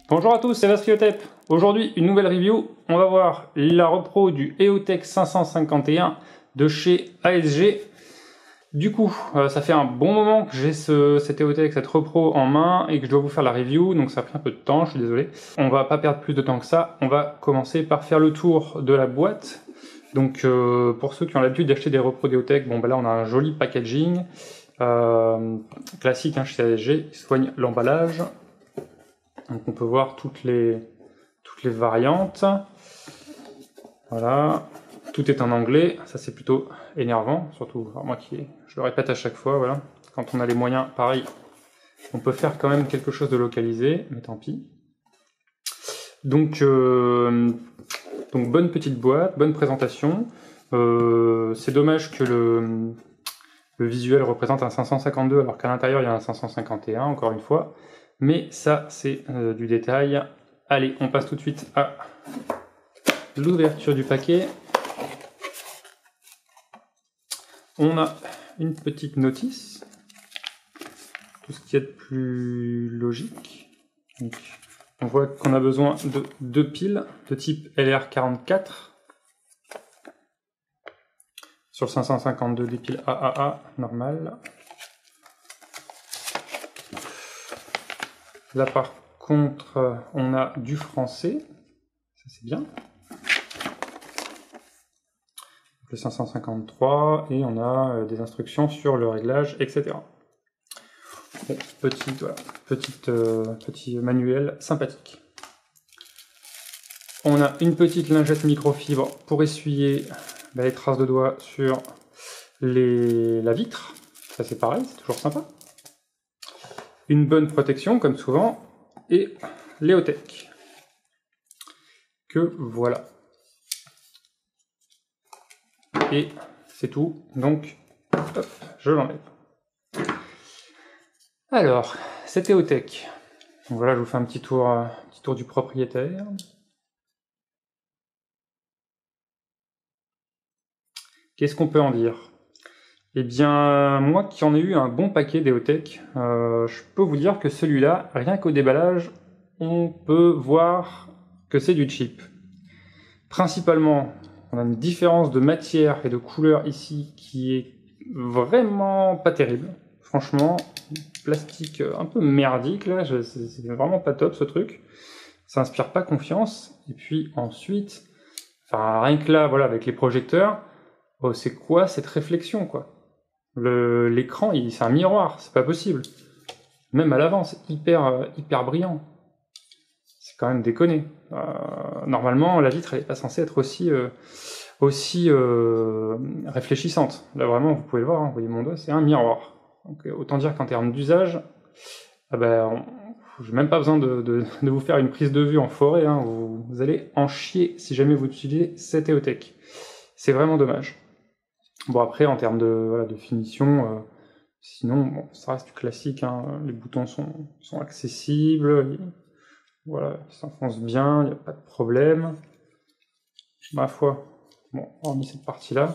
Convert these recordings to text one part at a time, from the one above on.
Bonjour à tous, c'est Vastriotep. Aujourd'hui, une nouvelle review. On va voir la repro du EOTech 551 de chez ASG. Du coup, ça fait un bon moment que j'ai cet EOTech, cette repro en main et que je dois vous faire la review, donc ça a pris un peu de temps, je suis désolé. On va pas perdre plus de temps que ça, on va commencer par faire le tour de la boîte. Donc pour ceux qui ont l'habitude d'acheter des repros d'EOTech, bon bah là on a un joli packaging, classique chez ASG, il soigne l'emballage. Donc on peut voir toutes les variantes. Voilà, tout est en anglais, ça c'est plutôt énervant, surtout moi je le répète à chaque fois, voilà. Quand on a les moyens, pareil, on peut faire quand même quelque chose de localisé, mais tant pis. Donc bonne petite boîte, bonne présentation. C'est dommage que le visuel représente un 552 alors qu'à l'intérieur il y a un 551, encore une fois. Mais ça, c'est du détail. Allez, on passe tout de suite à l'ouverture du paquet. On a une petite notice. Tout ce qui est de plus logique. Donc, on voit qu'on a besoin de 2 piles de type LR44. Sur le 552, des piles AAA normales. Là par contre, on a du français, ça c'est bien. Le 553 et on a des instructions sur le réglage, etc. Bon, petit manuel sympathique. On a une petite lingette microfibre pour essuyer les traces de doigts sur la vitre. Ça c'est pareil, c'est toujours sympa. Une bonne protection, comme souvent, et l'EOTech. Que voilà. Et c'est tout, donc, hop, je l'enlève. Alors, cette EOTech. Donc voilà, je vous fais un petit tour du propriétaire. Qu'est-ce qu'on peut en dire ? Eh bien, moi qui en ai eu un bon paquet d'EOTech, je peux vous dire que celui-là, rien qu'au déballage, on peut voir que c'est du cheap. Principalement, on a une différence de matière et de couleur ici qui est vraiment pas terrible. Franchement, plastique un peu merdique là, c'est vraiment pas top ce truc. Ça inspire pas confiance. Et puis ensuite, enfin rien que là, voilà, avec les projecteurs, oh, c'est quoi cette réflexion quoi ? L'écran, c'est un miroir, c'est pas possible. Même à l'avant, c'est hyper brillant. C'est quand même déconné. Normalement, la vitre, elle est pas censée être aussi réfléchissante. Là, vraiment, vous pouvez le voir, hein, vous voyez mon doigt, c'est un miroir. Donc, autant dire qu'en termes d'usage, j'ai même pas besoin de vous faire une prise de vue en forêt. Hein, vous allez en chier si jamais vous utilisez cette EOTech. C'est vraiment dommage. Bon après en termes de finition, sinon bon, ça reste du classique, hein, les boutons sont accessibles, voilà, ils s'enfoncent bien, il n'y a pas de problème. Ma foi, bon, hormis cette partie-là.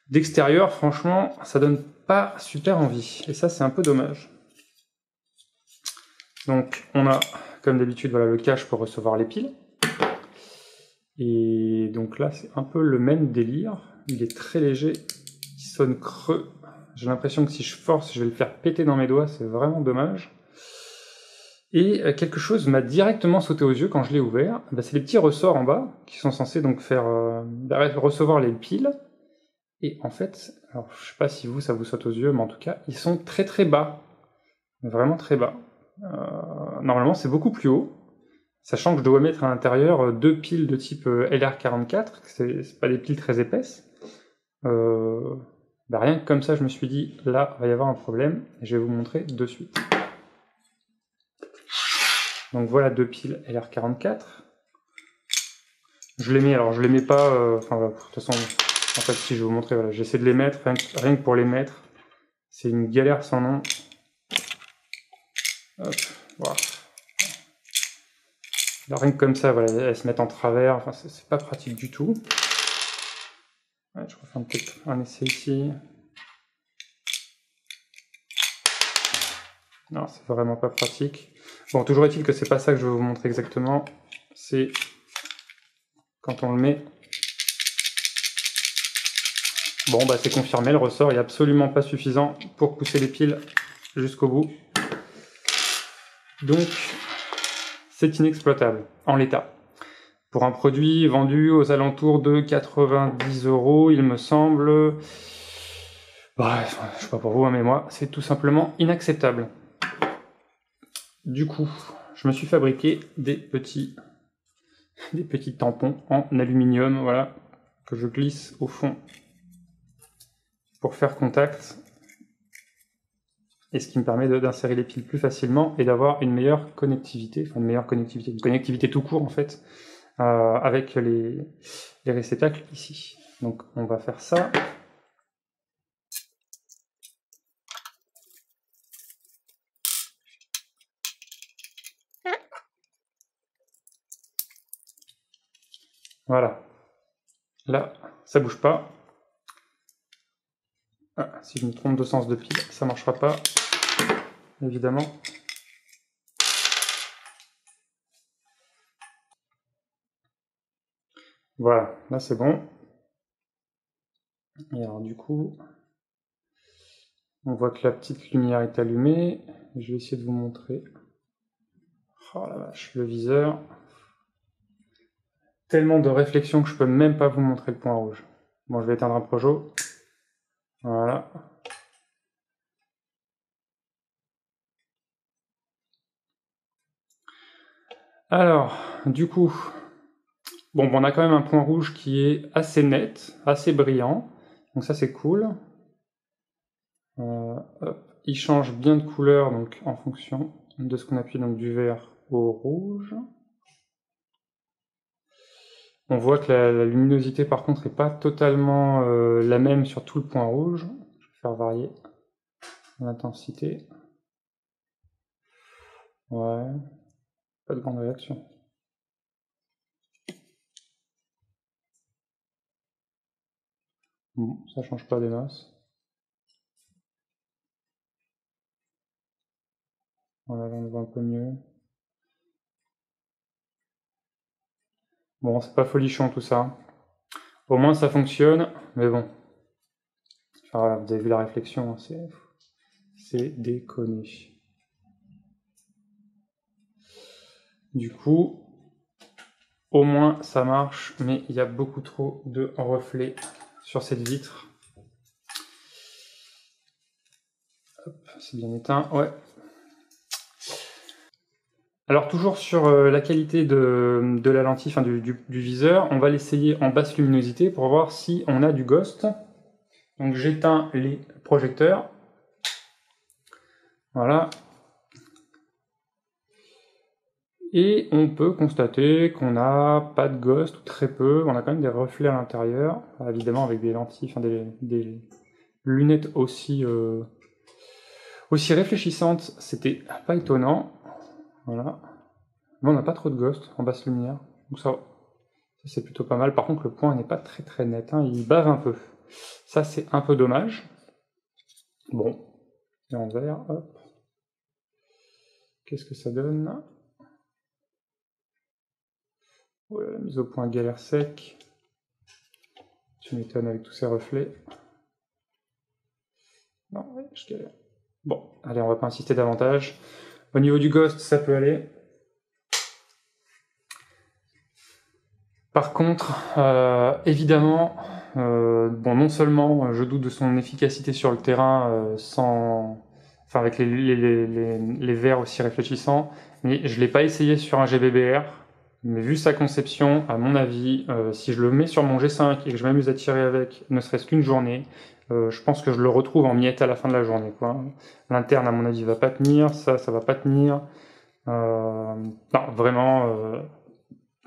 D'extérieur, franchement, ça donne pas super envie, et ça c'est un peu dommage. Donc on a, comme d'habitude, voilà, le cache pour recevoir les piles. Et donc là c'est un peu le même délire, il est très léger. Sonne creux. J'ai l'impression que si je force, je vais le faire péter dans mes doigts, c'est vraiment dommage. Et quelque chose m'a directement sauté aux yeux quand je l'ai ouvert, c'est les petits ressorts en bas, qui sont censés donc faire recevoir les piles. Et en fait, alors je sais pas si ça vous saute aux yeux, mais en tout cas, ils sont très bas. Vraiment très bas. Normalement, c'est beaucoup plus haut, sachant que je dois mettre à l'intérieur 2 piles de type LR44, c'est pas des piles très épaisses. Rien que comme ça, je me suis dit, là, il va y avoir un problème, et je vais vous montrer de suite. Donc voilà 2 piles LR44. Je les mets, alors je les mets pas, de toute façon, en fait, si je vais vous montrer, voilà, j'essaie de les mettre, rien que pour les mettre, c'est une galère sans nom. Hop, voilà. Alors, rien que comme ça, voilà, elles se mettent en travers, enfin, c'est pas pratique du tout. Ouais, je refais peut-être un essai ici. Non, c'est vraiment pas pratique. Bon, toujours est-il que c'est pas ça que je vais vous montrer exactement. C'est quand on le met. Bon, bah c'est confirmé, le ressort est absolument pas suffisant pour pousser les piles jusqu'au bout. Donc, c'est inexploitable en l'état. Pour un produit vendu aux alentours de 90 €, il me semble. Bref, je sais pas pour vous, hein, mais moi, c'est tout simplement inacceptable. Du coup, je me suis fabriqué des petits tampons en aluminium, voilà, que je glisse au fond pour faire contact. Et ce qui me permet d'insérer les piles plus facilement et d'avoir une meilleure connectivité, une connectivité tout court en fait, avec les réceptacles ici. Donc on va faire ça. Voilà. Là, ça bouge pas. Ah, si je me trompe de sens de pile, ça marchera pas, évidemment. Voilà, là c'est bon. Et alors du coup, on voit que la petite lumière est allumée. Je vais essayer de vous montrer. Oh la vache, le viseur. Tellement de réflexion que je peux même pas vous montrer le point rouge. Bon, je vais éteindre un Projo. Voilà. Alors, du coup, bon, on a quand même un point rouge qui est assez net, assez brillant. Donc ça, c'est cool. Hop. Il change bien de couleur donc en fonction de ce qu'on appuie, donc du vert au rouge. On voit que la luminosité par contre n'est pas totalement la même sur tout le point rouge. Je vais faire varier l'intensité. Ouais, pas de grande réaction. Bon, ça change pas des masses. Voilà, on le voit un peu mieux. Bon, c'est pas folichon tout ça. Au moins ça fonctionne, mais bon. Enfin, voilà, vous avez vu la réflexion, c'est déconné. Du coup, au moins ça marche, mais il y a beaucoup trop de reflets sur cette vitre. Hop, c'est bien éteint, ouais. Alors toujours sur la qualité de la lentille, enfin du viseur, on va l'essayer en basse luminosité pour voir si on a du ghost. Donc j'éteins les projecteurs. Voilà. Et on peut constater qu'on n'a pas de ghost, ou très peu, on a quand même des reflets à l'intérieur, évidemment avec des lentilles, enfin des lunettes aussi réfléchissantes, c'était pas étonnant. Voilà. Mais on n'a pas trop de ghost en basse lumière, donc ça c'est plutôt pas mal. Par contre le point n'est pas très net, hein, il bave un peu. Ça c'est un peu dommage. Bon, et en vert, hop. Qu'est-ce que ça donne? Ouais, la mise au point galère sec. Tu m'étonnes avec tous ces reflets. Non, ouais, je galère. Bon, allez, on va pas insister davantage. Au niveau du ghost, ça peut aller. Par contre, évidemment, bon, non seulement je doute de son efficacité sur le terrain enfin avec les verres aussi réfléchissants, mais je l'ai pas essayé sur un GBBR. Mais vu sa conception, à mon avis, si je le mets sur mon G5 et que je m'amuse à tirer avec, ne serait-ce qu'une journée, je pense que je le retrouve en miettes à la fin de la journée, quoi. L'interne, à mon avis, va pas tenir, ça va pas tenir. Non, vraiment,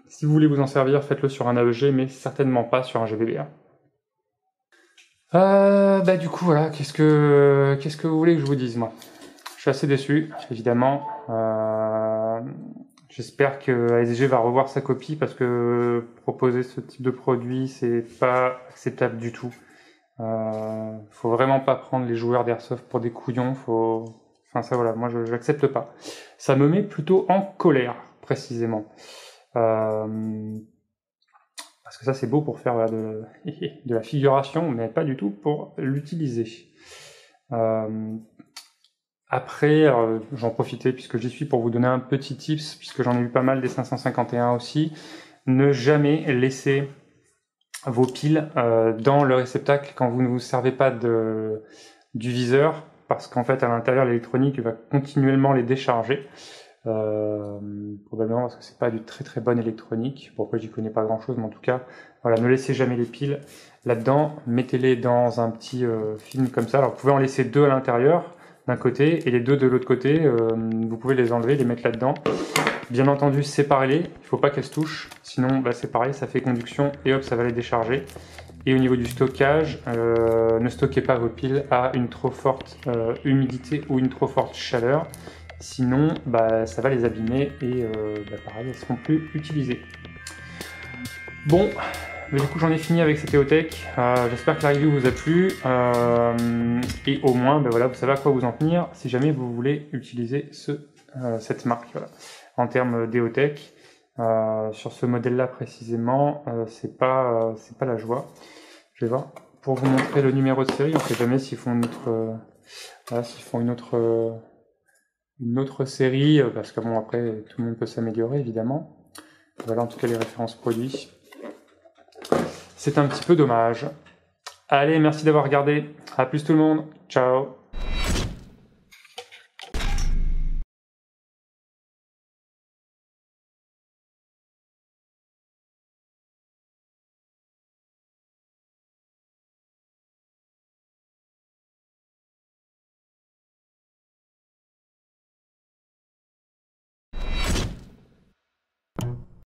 si vous voulez vous en servir, faites-le sur un AEG, mais certainement pas sur un GBBR. Bah du coup, voilà, qu'est-ce que vous voulez que je vous dise, moi? Je suis assez déçu, évidemment. J'espère que ASG va revoir sa copie parce que proposer ce type de produit, c'est pas acceptable du tout. Faut vraiment pas prendre les joueurs d'airsoft pour des couillons. Faut Enfin ça voilà, moi je n'accepte pas. Ça me met plutôt en colère, précisément. Parce que ça c'est beau pour faire voilà, de la figuration, mais pas du tout pour l'utiliser. Après, j'en profitais puisque j'y suis pour vous donner un petit tips, puisque j'en ai eu pas mal des 551 aussi. Ne jamais laisser vos piles dans le réceptacle quand vous ne vous servez pas du viseur, parce qu'en fait à l'intérieur l'électronique va continuellement les décharger. Probablement parce que c'est pas du très très bonne électronique. Pourquoi j'y connais pas grand chose, mais en tout cas, voilà, ne laissez jamais les piles là-dedans. Mettez-les dans un petit film comme ça. Alors vous pouvez en laisser 2 à l'intérieur d'un côté et les 2 de l'autre côté. Vous pouvez les enlever, les mettre là-dedans. Bien entendu, séparez-les. Il faut pas qu'elles se touchent, sinon bah, c'est pareil, ça fait conduction et hop, ça va les décharger. Et au niveau du stockage, ne stockez pas vos piles à une trop forte humidité ou une trop forte chaleur. Sinon, bah, ça va les abîmer et bah, pareil, elles ne seront plus utilisées. Bon, du coup j'en ai fini avec cette EOTech. J'espère que la review vous a plu. Et au moins, bah, voilà, vous savez à quoi vous en tenir si jamais vous voulez utiliser cette marque. Voilà. En termes d'EOTech, sur ce modèle-là précisément, c'est pas la joie. Je vais voir. Pour vous montrer le numéro de série, on ne sait jamais s'ils font une autre série, parce que bon après tout le monde peut s'améliorer évidemment. Voilà en tout cas les références produits. C'est un petit peu dommage. Allez, merci d'avoir regardé. À plus tout le monde. Ciao.